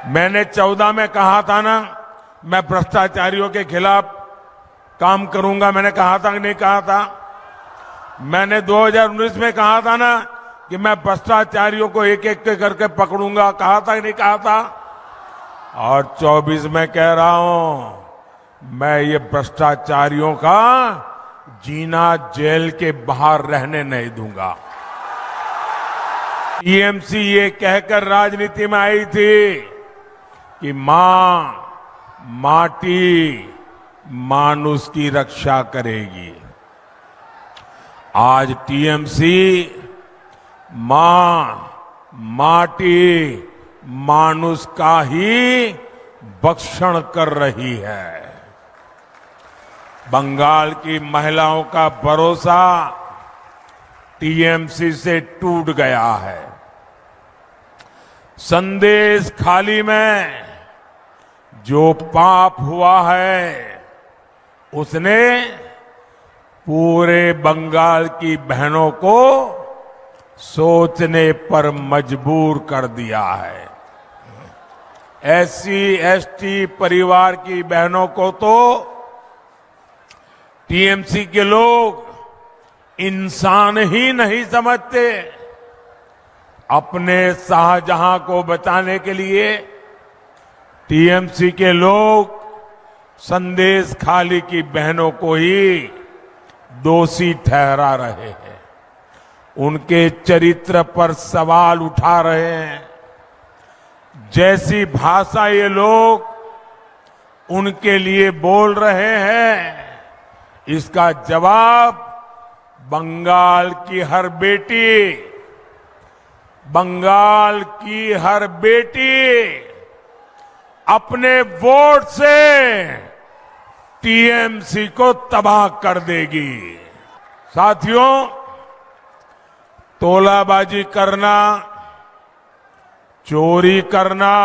मैंने 14 में कहा था ना, मैं भ्रष्टाचारियों के खिलाफ काम करूंगा। मैंने कहा था कि नहीं कहा था? मैंने 2019 में कहा था ना कि मैं भ्रष्टाचारियों को एक एक करके पकड़ूंगा। कहा था कि नहीं कहा था? और 24 में कह रहा हूं, मैं ये भ्रष्टाचारियों का जीना जेल के बाहर रहने नहीं दूंगा। टीएमसी ये कहकर राजनीति में आई थी कि मां माटी मानुष की रक्षा करेगी। आज टीएमसी मां माटी मानुष का ही भक्षण कर रही है। बंगाल की महिलाओं का भरोसा टीएमसी से टूट गया है। संदेश खाली में जो पाप हुआ है उसने पूरे बंगाल की बहनों को सोचने पर मजबूर कर दिया है। एससी एसटी परिवार की बहनों को तो टीएमसी के लोग इंसान ही नहीं समझते। अपने शाहजहां को बचाने के लिए टीएमसी के लोग संदेश खाली की बहनों को ही दोषी ठहरा रहे हैं, उनके चरित्र पर सवाल उठा रहे हैं। जैसी भाषा ये लोग उनके लिए बोल रहे हैं, इसका जवाब बंगाल की हर बेटी अपने वोट से टीएमसी को तबाह कर देगी। साथियों, तोलाबाजी करना, चोरी करना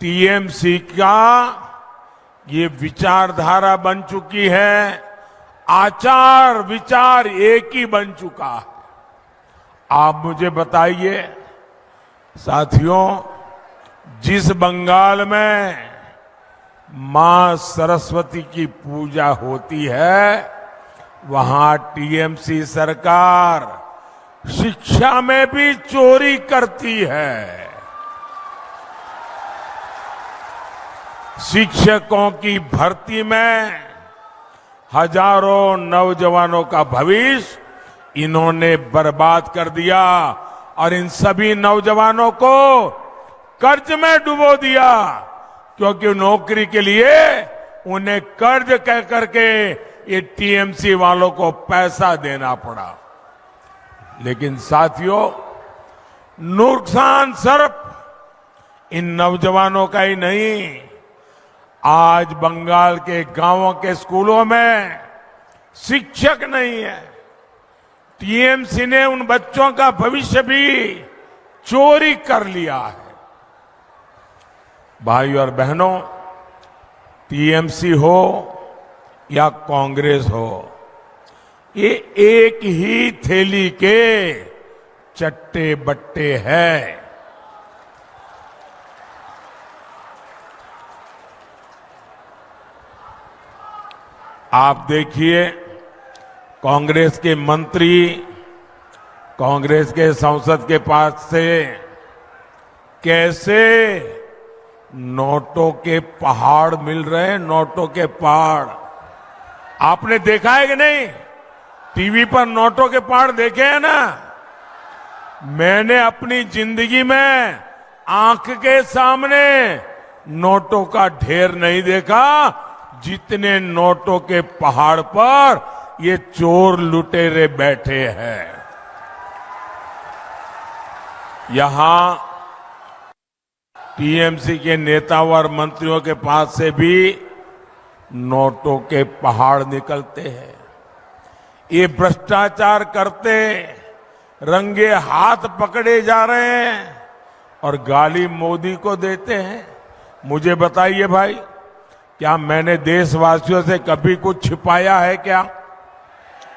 टीएमसी का ये विचारधारा बन चुकी है। आचार विचार एक ही बन चुका है। आप मुझे बताइए साथियों, जिस बंगाल में मां सरस्वती की पूजा होती है, वहां टीएमसी सरकार शिक्षा में भी चोरी करती है। शिक्षकों की भर्ती में हजारों नौजवानों का भविष्य इन्होंने बर्बाद कर दिया और इन सभी नौजवानों को कर्ज में डुबो दिया, क्योंकि नौकरी के लिए उन्हें कर्ज कह करके ये टीएमसी वालों को पैसा देना पड़ा। लेकिन साथियों, नुकसान सिर्फ इन नौजवानों का ही नहीं, आज बंगाल के गांवों के स्कूलों में शिक्षक नहीं है। टीएमसी ने उन बच्चों का भविष्य भी चोरी कर लिया है। भाई और बहनों, टीएमसी हो या कांग्रेस हो, ये एक ही थैली के चट्टे बट्टे हैं। आप देखिए, कांग्रेस के मंत्री कांग्रेस के संसद के पास से कैसे नोटों के पहाड़ मिल रहे हैं। नोटों के पहाड़ आपने देखा है कि नहीं? टीवी पर नोटों के पहाड़ देखे हैं ना? मैंने अपनी जिंदगी में आंख के सामने नोटों का ढेर नहीं देखा जितने नोटों के पहाड़ पर ये चोर लुटेरे बैठे हैं। यहां टीएमसी के नेताओं और मंत्रियों के पास से भी नोटों के पहाड़ निकलते हैं। ये भ्रष्टाचार करते रंगे हाथ पकड़े जा रहे हैं और गाली मोदी को देते हैं। मुझे बताइए भाई, क्या मैंने देशवासियों से कभी कुछ छिपाया है क्या?